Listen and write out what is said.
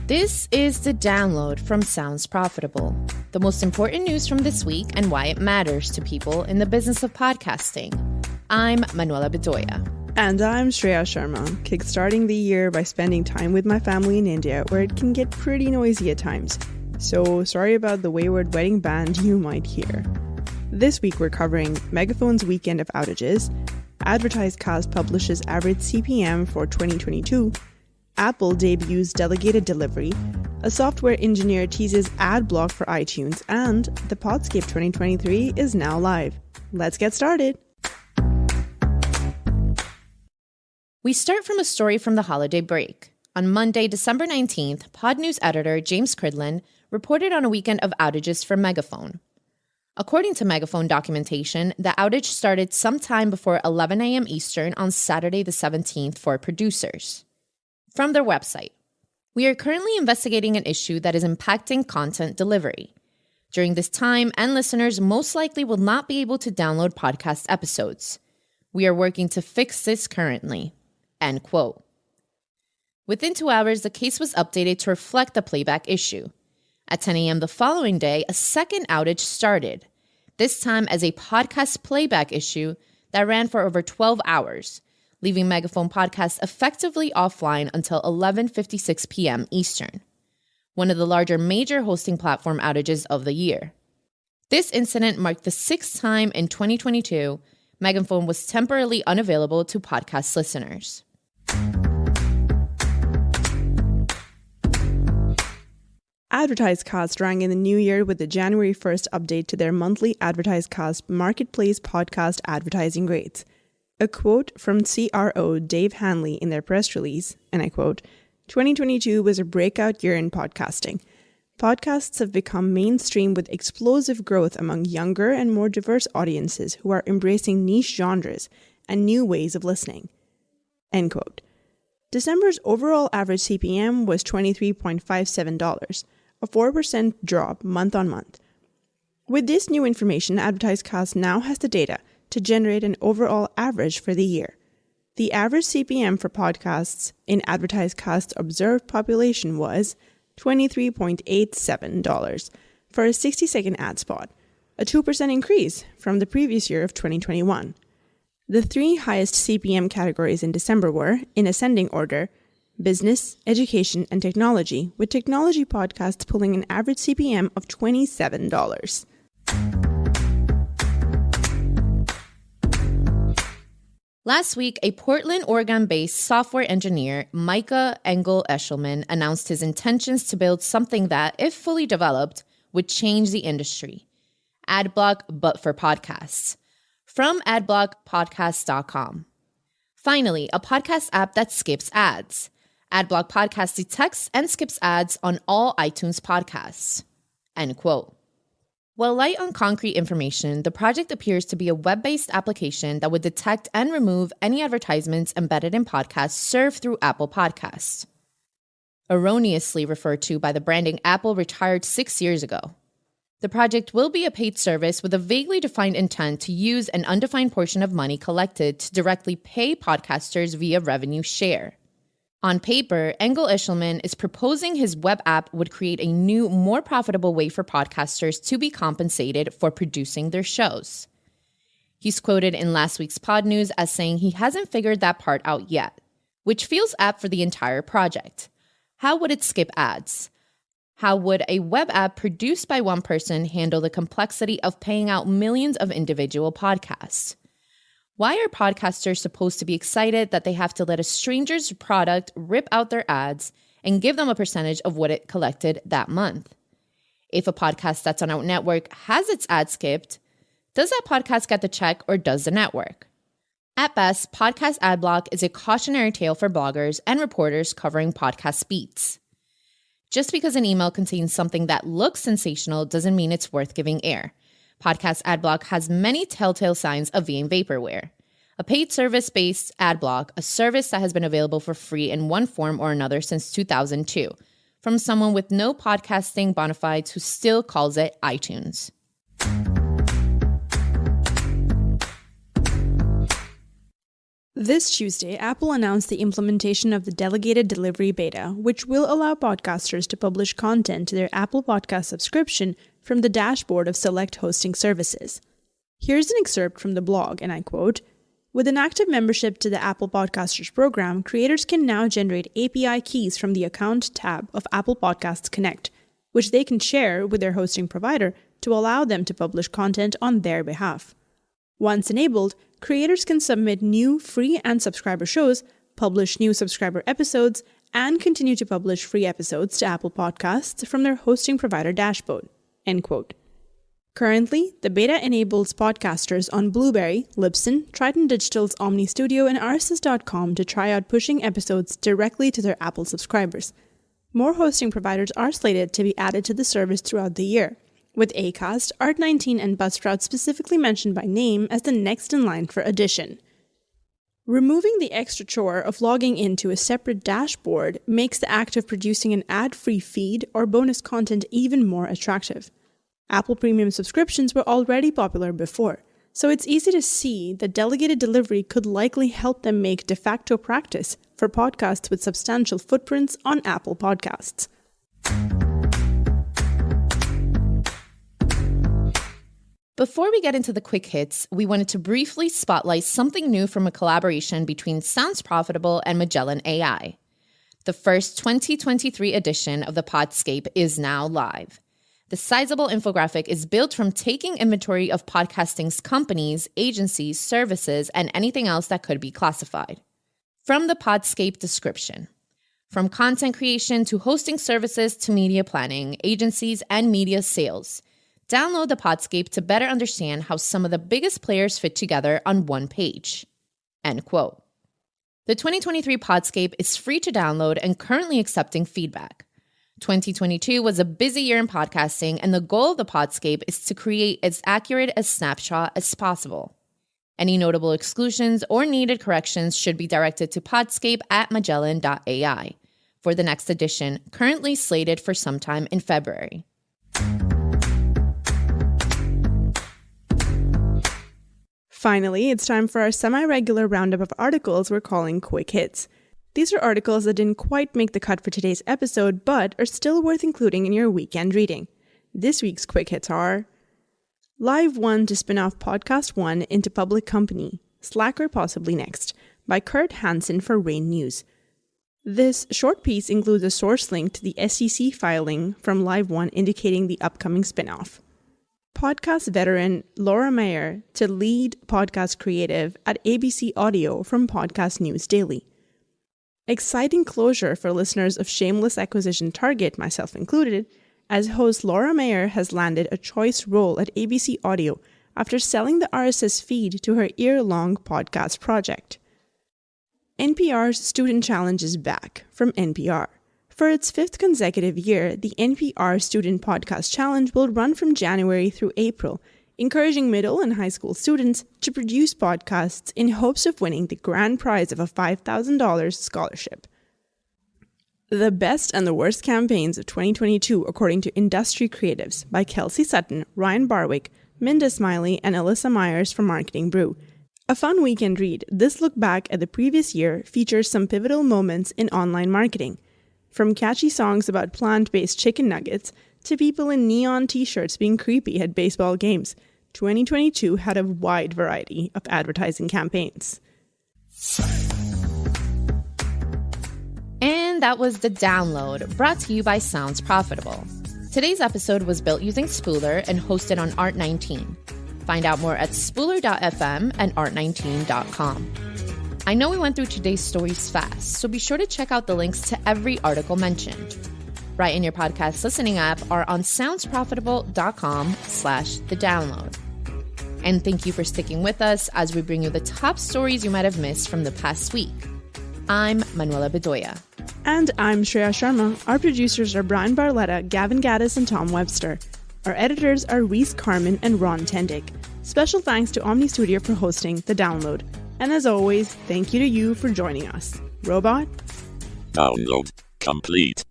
This is the download from Sounds Profitable, the most important news from this week and why it matters to people in the business of podcasting. I'm Manuela Bedoya. And I'm Shreya Sharma, kickstarting the year by spending time with my family in India, where it can get pretty noisy at times. So sorry about the wayward wedding band you might hear. This week we're covering Megaphone's weekend of outages, AdvertiseCast publishes average CPM for 2022, Apple debuts delegated delivery, a software engineer teases ad block for iTunes, and the Podscape 2023 is now live. Let's get started. We start from a story from the holiday break. On Monday, December 19th, Pod News editor James Cridland reported on a weekend of outages for Megaphone. According to Megaphone documentation, the outage started sometime before 11 a.m. Eastern on Saturday the 17th for producers. From their website, we are currently investigating an issue that is impacting content delivery. During this time, end listeners most likely will not be able to download podcast episodes. We are working to fix this currently. End quote. Within 2 hours, the case was updated to reflect the playback issue. At 10 a.m. the following day, a second outage started, this time as a podcast playback issue that ran for over 12 hours, leaving Megaphone podcasts effectively offline until 11:56 p.m. Eastern, one of the larger major hosting platform outages of the year. This incident marked the 6th time in 2022 Megaphone was temporarily unavailable to podcast listeners. AdvertiseCast rang in the new year with the January 1st update to their monthly AdvertiseCast Marketplace podcast advertising rates. A quote from CRO Dave Hanley in their press release, and I quote, 2022 was a breakout year in podcasting. Podcasts have become mainstream with explosive growth among younger and more diverse audiences who are embracing niche genres and new ways of listening. End quote. December's overall average CPM was $23.57, a 4% drop month on month. With this new information, AdvertiseCast now has the data to generate an overall average for the year. The average CPM for podcasts in AdvertiseCast's observed population was $23.87 for a 60-second ad spot, a 2% increase from the previous year of 2021. The 3 highest CPM categories in December were, in ascending order, business, education, and technology, with technology podcasts pulling an average CPM of $27. Last week, a Portland, Oregon-based software engineer, Micah Engel-Eshelman, announced his intentions to build something that, if fully developed, would change the industry. Adblock, but for podcasts. From adblockpodcast.com. Finally, a podcast app that skips ads. Adblock Podcast detects and skips ads on all iTunes podcasts. End quote. While light on concrete information, the project appears to be a web-based application that would detect and remove any advertisements embedded in podcasts served through Apple Podcasts, erroneously referred to by the branding Apple retired 6 years ago. The project will be a paid service with a vaguely defined intent to use an undefined portion of money collected to directly pay podcasters via revenue share. On paper, Engel-Eshelman is proposing his web app would create a new, more profitable way for podcasters to be compensated for producing their shows. He's quoted in last week's Pod News as saying he hasn't figured that part out yet, which feels apt for the entire project. How would it skip ads? How would a web app produced by one person handle the complexity of paying out millions of individual podcasts? Why are podcasters supposed to be excited that they have to let a stranger's product rip out their ads and give them a percentage of what it collected that month? If a podcast that's on our network has its ad skipped, does that podcast get the check or does the network? At best, Podcast Adblock is a cautionary tale for bloggers and reporters covering podcast beats. Just because an email contains something that looks sensational doesn't mean it's worth giving air. Podcast Adblock has many telltale signs of being vaporware. A paid service-based adblock, a service that has been available for free in one form or another since 2002, from someone with no podcasting bona fides who still calls it iTunes. This Tuesday, Apple announced the implementation of the Delegated Delivery Beta, which will allow podcasters to publish content to their Apple Podcast subscription from the dashboard of select hosting services. Here's an excerpt from the blog, and I quote, "With an active membership to the Apple Podcasters program, creators can now generate API keys from the Account tab of Apple Podcasts Connect, which they can share with their hosting provider to allow them to publish content on their behalf. Once enabled, creators can submit new free and subscriber shows, publish new subscriber episodes, and continue to publish free episodes to Apple Podcasts from their hosting provider dashboard." End quote. Currently, the beta enables podcasters on Blueberry, Libsyn, Triton Digital's Omni Studio, and RSS.com to try out pushing episodes directly to their Apple subscribers. More hosting providers are slated to be added to the service throughout the year, with Acast, Art19, and Buzzsprout specifically mentioned by name as the next in line for addition. Removing the extra chore of logging into a separate dashboard makes the act of producing an ad-free feed or bonus content even more attractive. Apple Premium subscriptions were already popular before, so it's easy to see that delegated delivery could likely help them make de facto practice for podcasts with substantial footprints on Apple Podcasts. Before we get into the quick hits, we wanted to briefly spotlight something new from a collaboration between Sounds Profitable and Magellan AI. The first 2023 edition of the Podscape is now live. The sizable infographic is built from taking inventory of podcasting's companies, agencies, services, and anything else that could be classified. From the Podscape description. From content creation to hosting services to media planning, agencies, and media sales. Download the Podscape to better understand how some of the biggest players fit together on one page. End quote. The 2023 Podscape is free to download and currently accepting feedback. 2022 was a busy year in podcasting, and the goal of the Podscape is to create as accurate a snapshot as possible. Any notable exclusions or needed corrections should be directed to podscape@magellan.ai for the next edition, currently slated for sometime in February. Finally, it's time for our semi-regular roundup of articles we're calling Quick Hits. These are articles that didn't quite make the cut for today's episode, but are still worth including in your weekend reading. This week's Quick Hits are: Live One to spin off Podcast One into public company, Slacker possibly next, by Kurt Hansen for Rain News. This short piece includes a source link to the SEC filing from Live One indicating the upcoming spin-off. Podcast veteran Laura Mayer to lead podcast creative at ABC Audio from Podcast News Daily. Exciting closure for listeners of Shameless Acquisition Target, myself included, as host Laura Mayer has landed a choice role at ABC Audio after selling the RSS feed to her year-long podcast project. NPR's Student Challenge is back from NPR. For its 5th consecutive year, the NPR Student Podcast Challenge will run from January through April, encouraging middle and high school students to produce podcasts in hopes of winning the grand prize of a $5,000 scholarship. The Best and the Worst Campaigns of 2022 According to Industry Creatives by Kelsey Sutton, Ryan Barwick, Minda Smiley, and Alyssa Myers from Marketing Brew. A fun weekend read, this look back at the previous year features some pivotal moments in online marketing. From catchy songs about plant-based chicken nuggets to people in neon t-shirts being creepy at baseball games, 2022 had a wide variety of advertising campaigns. And that was The Download, brought to you by Sounds Profitable. Today's episode was built using Spooler and hosted on Art19. Find out more at spooler.fm and art19.com. I know we went through today's stories fast, so be sure to check out the links to every article mentioned. Write in your podcast listening app or on soundsprofitable.com/thedownload. And thank you for sticking with us as we bring you the top stories you might have missed from the past week. I'm Manuela Bedoya. And I'm Shreya Sharma. Our producers are Brian Barletta, Gavin Gaddis, and Tom Webster. Our editors are Reese Carman and Ron Tendick. Special thanks to Omni Studio for hosting The Download. And as always, thank you to you for joining us. Robot? Download complete.